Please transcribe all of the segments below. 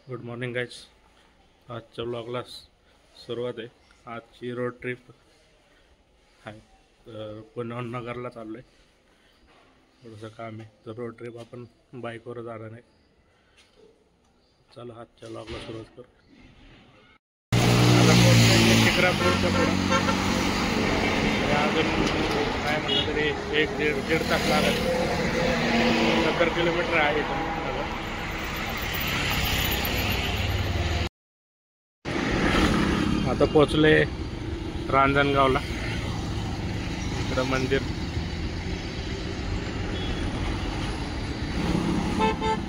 Good morning guys. आजच्या ब्लॉगला सुरुवात आहे. आजची रोड ट्रिप आहे. पुण्याहून नगरला चाललो आहे. थोडंसं काम आहे तर रोड ट्रिप आपण बाईकवर जाणार आहे. चला आजच्या ब्लॉगला सुरुवात करू. आता पोहोचले शिक्रापूरच्या पुढं. अजून काय म्हटलं तरी एक दीड तास लागेल. 70 किलोमीटर आहे इथून. आता पोचले रांजणगावला. इकडं मंदिर.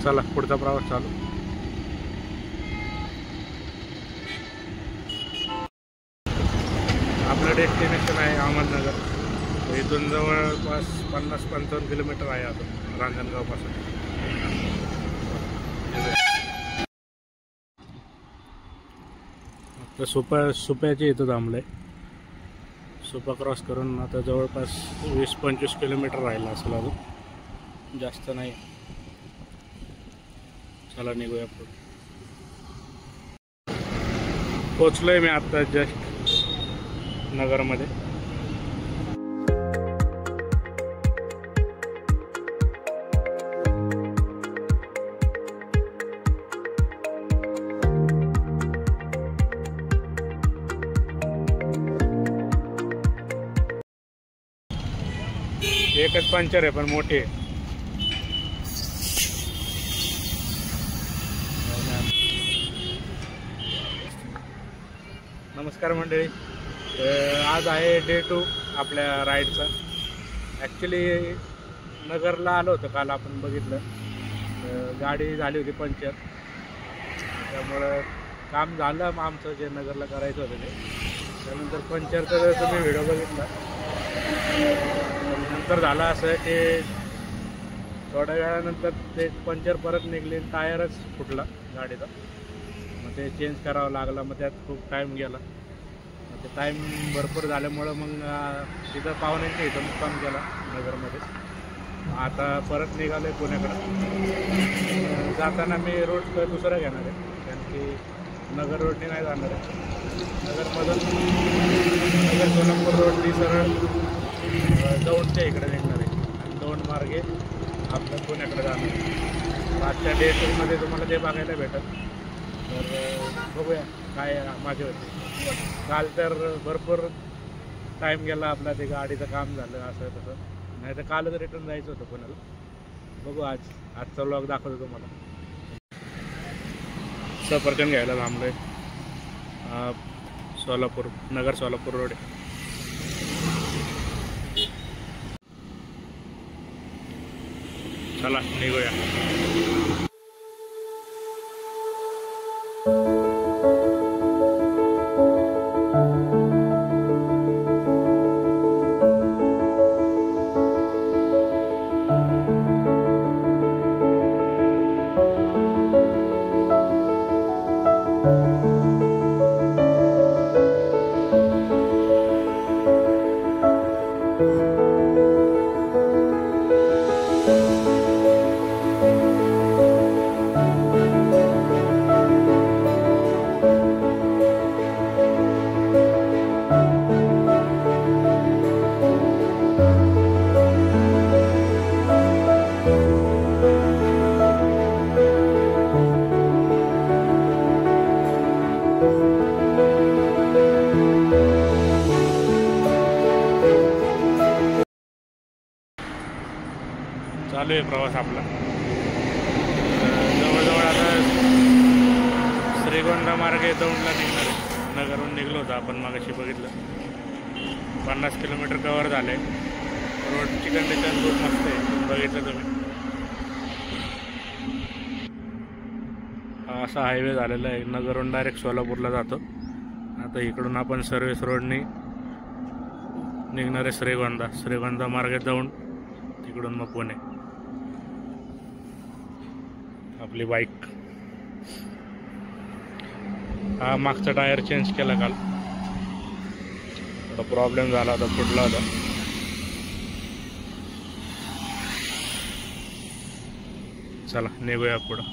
चला पुढचा प्रवास चालू. आपलं डेस्टिनेशन आहे अहमदनगर. इथून जवळपास 50-55 किलोमीटर आहे अजून रांजणगावपासून. तर सुप्याच्या इथं थांबलं आहे. सुपा क्रॉस करून आता जवळपास 20-25 किलोमीटर राहिला असेल, अजून जास्त नाही. चला निघूया पुढे. पोचलो आहे मी आता जस्ट नगरमध्ये. एकच पंचर आहे पण मोठी आहे. नमस्कार मंडळी. आज आहे डे 2 आपल्या राईडचा. ॲक्च्युली नगरला आलो होतो काल, आपण बघितलं. गाडी झाली होती पंचर, त्यामुळं काम झालं मग आमचं जे नगरला करायचं होतं ते. त्यानंतर पंचरचा जर तुम्ही व्हिडिओ बघितला, नंतर झालं असं की थोड्या वेळानंतर ते पंचर परत निघले, टायरच फुटला गाडीचा. मग ते चेंज करावं लागलं. मग त्यात खूप टाईम गेला. मग ते टाईम भरपूर झाल्यामुळं मग तिथं पाहुण्यांच्या इथं मुक्काम केला नगरमध्ये. आता परत निघालो आहे पुण्याकडं. जाताना मी रोड दुसरा घेणार आहे, कारण की नगर रोडने नाही जाणार आहे. नगरमधून नगर सोलापूर रोडनी सरळ दौंडच्या इकडे निघणार आहे आणि दौंड मार्गे आपल्या पुण्याकडे जाणार आहे. आजच्या डे 2मध्ये तुम्हाला ते बघायला भेटत. तर बघूया काय माझे होते. काल तर भरपूर टाईम गेला आपला, ते गाडीचं काम झालं असं तसं. नाही तर कालच रिटर्न जायचं होतं पुण्याला. बघू आजचा व्लॉग दाखवतो तुम्हाला. सफरचंद घ्यायला थांबलोय. सोलापूर नगर सोलापूर रोड आहे. चला निघूया. चालू आहे प्रवास आपला. जवळजवळ आता श्रीगोंदा मार्गे दौंडला निघणार आहे. नगरहून निघलो होतो आपण मागाशी बघितलं. 50 किलोमीटर कवर झालं आहे. रोडची कंडिशन खूप मस्त आहे, बघितलं तुम्ही. असा हायवे झालेला आहे. नगरहून डायरेक्ट सोलापूरला जातो. आता इकडून आपण सर्व्हिस रोडनी निघणार आहे श्रीगोंदा मार्गे दौंड, तिकडून मग पुणे. आपली बाईक. हा मागचा टायर चेंज केला काल, थोडा प्रॉब्लेम झाला होता, फुटला होता. चला निघूया पुढं.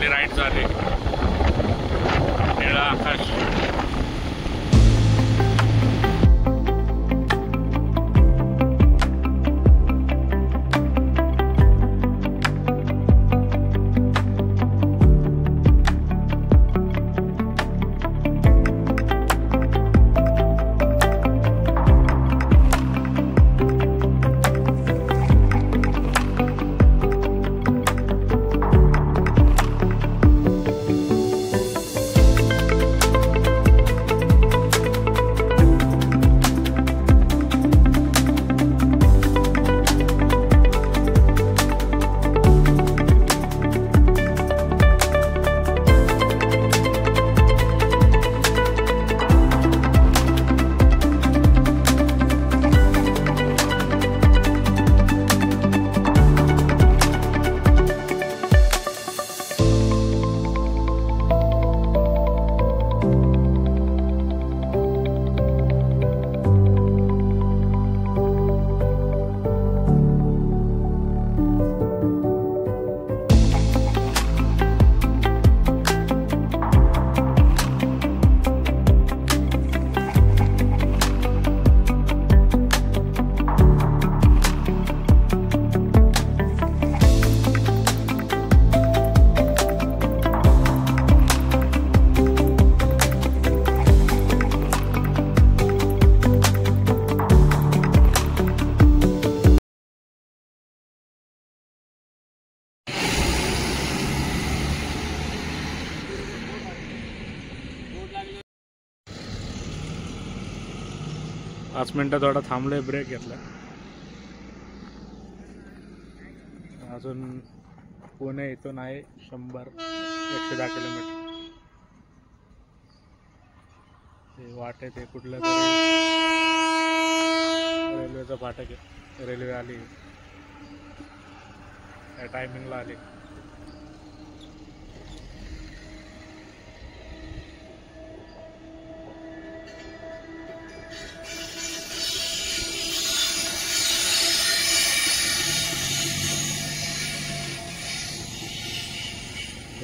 आपली राईड झाली. निळा आकाश. पाच मिनटं थोडा थांबलोय, ब्रेक घेतला. अजून पुणे इथून आहे 110 किलोमीटर. ते वाट आहे ते कुठलं तरी रेल्वेचं फाटक आहे. रेल्वे आली त्या टायमिंगला आली.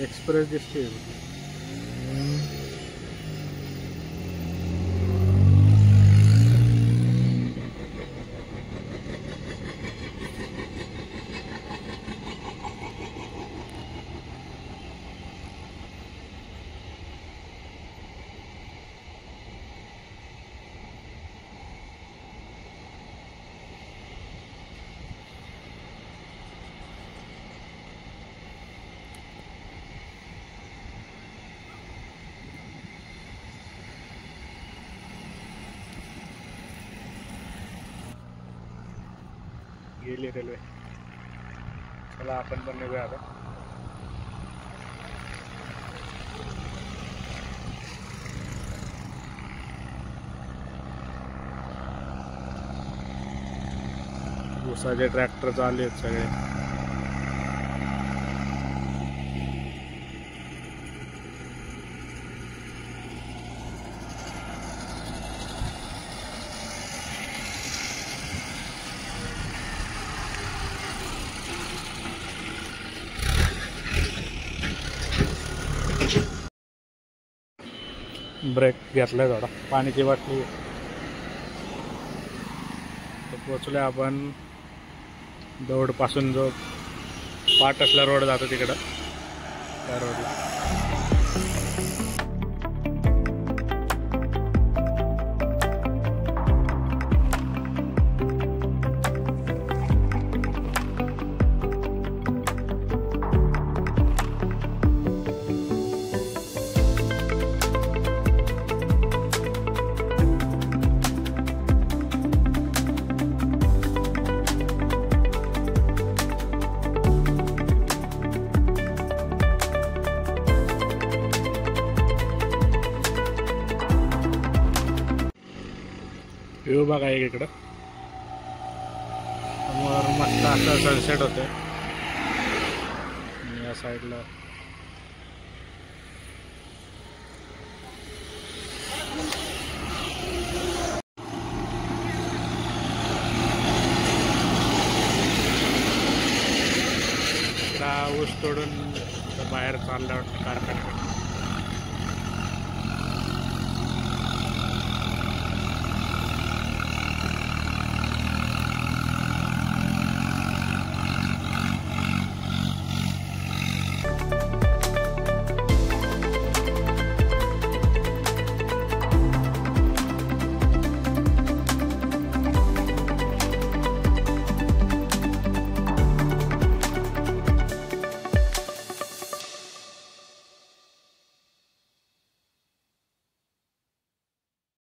एक्सप्रेस दिसते. गेली रेल्वे. चला आपण पण निघूया आता. ऊसाचे ट्रॅक्टर चालले आहेत सगळे. ब्रेक घेतलाय थोडा. पाण्याची बाटली. पोचलोय आपण दौड पासून जो पाटसला रोड जातो तिकडं, त्या रोडला. व्ह्यू बघा एक इकडं समोर मस्त असं सनसेट होते. या साईडला ऊस तोडून बाहेर चालला वाटतं कारखान्याकडे.